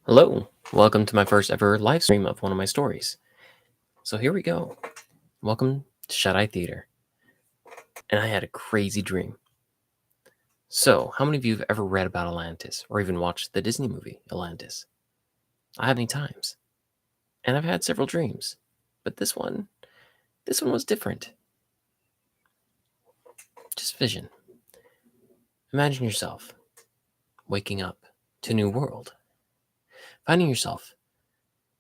Hello, welcome to my first ever live stream of one of my stories. So here we go. Welcome to Shut Eye Theater. And I had a crazy dream. So, how many of you have ever read about Atlantis or even watched the Disney movie Atlantis? I have many times. And I've had several dreams. But this one was different. Just vision. Imagine yourself waking up to a new world, finding yourself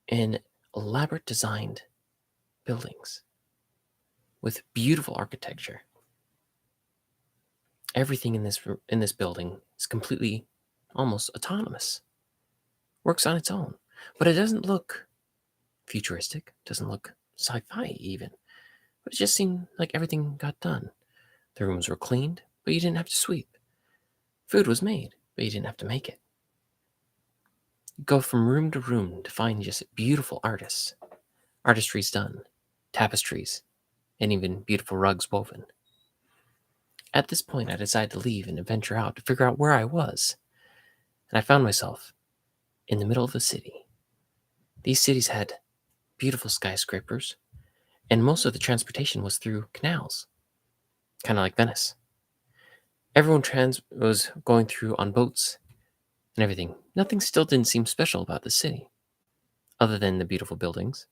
in elaborate designed buildings with beautiful architecture. Everything in this building is completely almost autonomous. Works on its own. But it doesn't look futuristic, doesn't look sci-fi even. But it just seemed like everything got done. The rooms were cleaned, but you didn't have to sweep. Food was made, but you didn't have to make it. You go from room to room to find just beautiful artists. Artistry's done, tapestries, and even beautiful rugs woven. At this point, I decided to leave and venture out to figure out where I was. And I found myself in the middle of a city. These cities had beautiful skyscrapers, and most of the transportation was through canals, kind of like Venice. Everyone was going through on boats and everything. Nothing still didn't seem special about the city, other than the beautiful buildings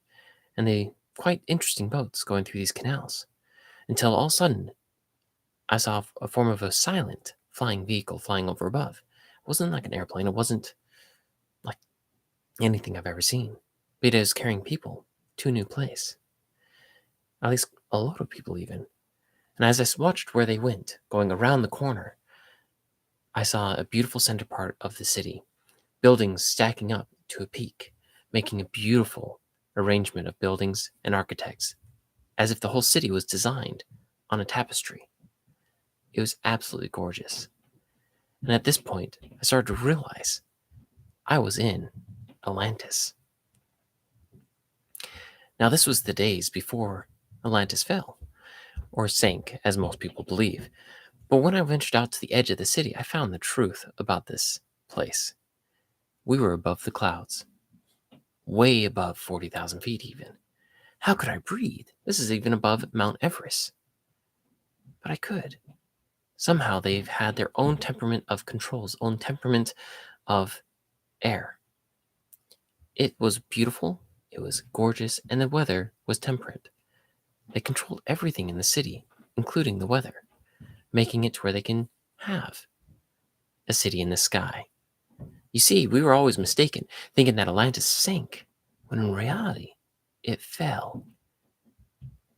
and the quite interesting boats going through these canals, until all of a sudden I saw a form of a silent flying vehicle flying over above. It wasn't like an airplane. It wasn't like anything I've ever seen. But it was carrying people to a new place. At least a lot of people even. And as I watched where they went, going around the corner, I saw a beautiful center part of the city, buildings stacking up to a peak, making a beautiful arrangement of buildings and architects, as if the whole city was designed on a tapestry. It was absolutely gorgeous. And at this point, I started to realize I was in Atlantis. Now, this was the days before Atlantis fell, or sank, as most people believe. But when I ventured out to the edge of the city, I found the truth about this place. We were above the clouds, way above 40,000 feet even. How could I breathe? This is even above Mount Everest. But I could. Somehow they've had their own temperament of controls, own temperament of air. It was beautiful, it was gorgeous, and the weather was temperate. They controlled everything in the city, including the weather, making it to where they can have a city in the sky. You see, we were always mistaken, thinking that Atlantis sank, when in reality, it fell.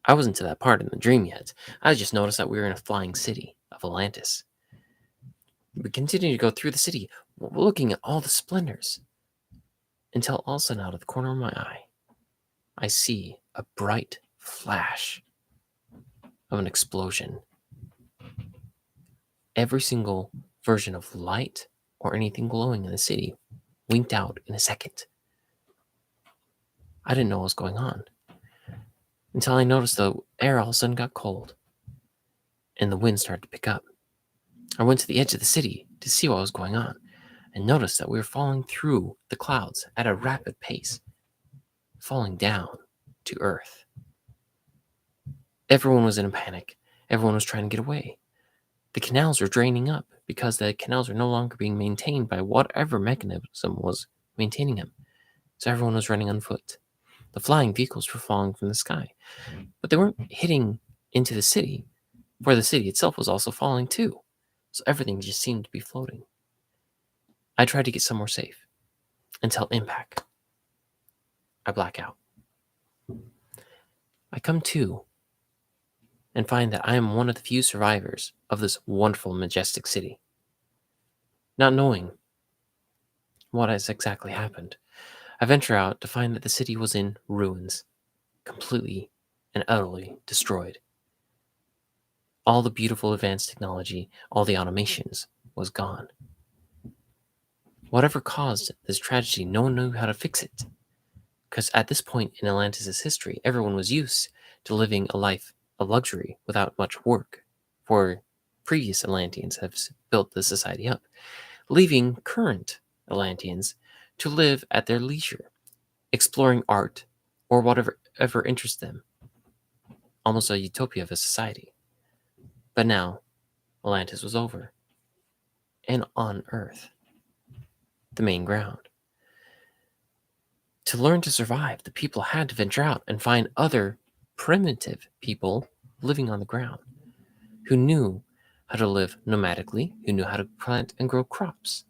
I wasn't to that part in the dream yet. I just noticed that we were in a flying city of Atlantis. We continued to go through the city, looking at all the splendors, until all of a sudden, out of the corner of my eye, I see a bright flash of an explosion. Every single version of light or anything glowing in the city winked out in a second. I didn't know what was going on until I noticed the air all of a sudden got cold and the wind started to pick up. I went to the edge of the city to see what was going on and noticed that we were falling through the clouds at a rapid pace, falling down to Earth. Everyone was in a panic. Everyone was trying to get away. The canals were draining up because the canals were no longer being maintained by whatever mechanism was maintaining them. So everyone was running on foot. The flying vehicles were falling from the sky, but they weren't hitting into the city, for the city itself was also falling too. So everything just seemed to be floating. I tried to get somewhere safe until impact. I black out. I come to and find that I am one of the few survivors of this wonderful, majestic city. Not knowing what has exactly happened, I venture out to find that the city was in ruins, completely and utterly destroyed. All the beautiful advanced technology, all the automations was gone. Whatever caused this tragedy, no one knew how to fix it. Because at this point in Atlantis' history, everyone was used to living a life of luxury without much work, for previous Atlanteans have built the society up, leaving current Atlanteans to live at their leisure, exploring art or whatever ever interests them. Almost a utopia of a society. But now, Atlantis was over, and on Earth, the main ground. To learn to survive, the people had to venture out and find other primitive people living on the ground who knew how to live nomadically, who knew how to plant and grow crops.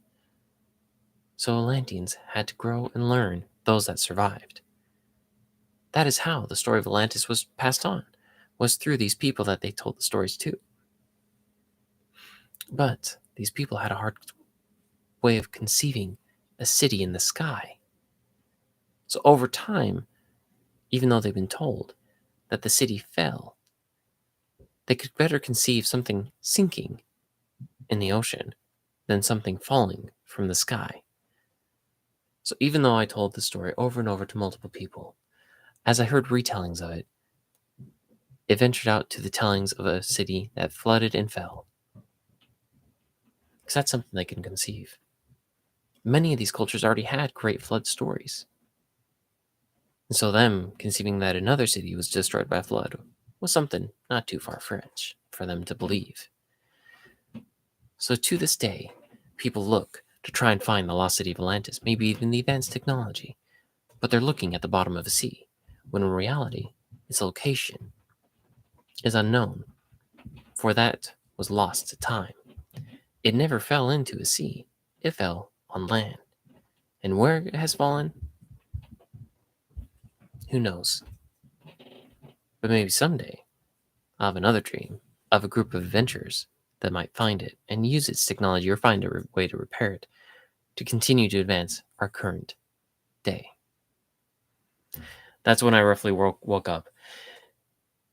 So Atlanteans had to grow and learn those that survived. That is how the story of Atlantis was passed on, was through these people that they told the stories to. But these people had a hard way of conceiving a city in the sky. So over time, even though they've been told that the city fell, they could better conceive something sinking in the ocean than something falling from the sky. So even though I told the story over and over to multiple people, as I heard retellings of it, it ventured out to the tellings of a city that flooded and fell. Because that's something they can conceive. Many of these cultures already had great flood stories. And so them conceiving that another city was destroyed by a flood was something not too far-fetched for them to believe. So to this day, people look to try and find the lost city of Atlantis, maybe even the advanced technology, but they're looking at the bottom of a sea, when in reality, its location is unknown, for that was lost to time. It never fell into a sea, it fell on land. And where it has fallen, who knows? But maybe someday, I'll have another dream of a group of adventurers that might find it and use its technology or find a way to repair it to continue to advance our current day. That's when I roughly woke up.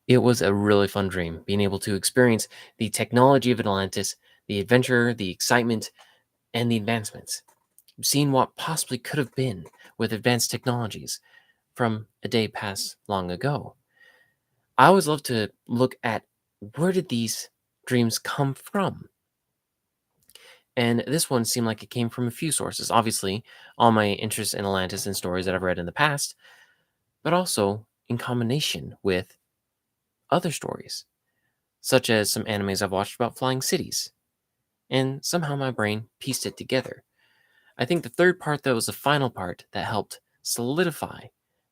It was a really fun dream, being able to experience the technology of Atlantis, the adventure, the excitement, and the advancements. Seeing what possibly could have been with advanced technologies from a day past long ago. I always love to look at where did these dreams come from? And this one seemed like it came from a few sources. Obviously, all my interest in Atlantis and stories that I've read in the past, but also in combination with other stories, such as some animes I've watched about flying cities. And somehow my brain pieced it together. I think the third part, that was the final part that helped solidify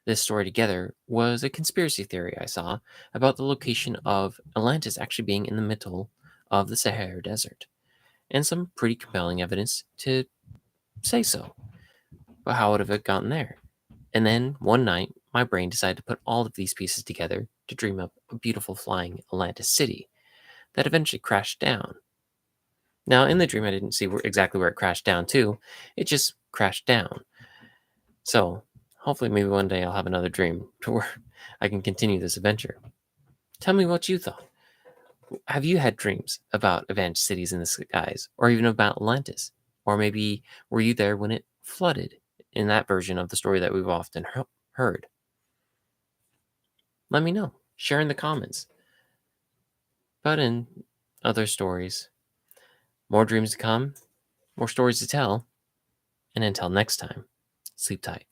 this story together, was a conspiracy theory I saw about the location of Atlantis actually being in the middle of the Sahara Desert, and some pretty compelling evidence to say so. But how would have it gotten there? And then one night, my brain decided to put all of these pieces together to dream up a beautiful flying Atlantis city that eventually crashed down. Now, in the dream, I didn't see exactly where it crashed down to. It just crashed down. So, hopefully, maybe one day I'll have another dream to where I can continue this adventure. Tell me what you thought. Have you had dreams about advanced cities in the skies, or even about Atlantis? Or maybe were you there when it flooded in that version of the story that we've often heard? Let me know. Share in the comments. But in other stories, more dreams to come, more stories to tell, and until next time, sleep tight.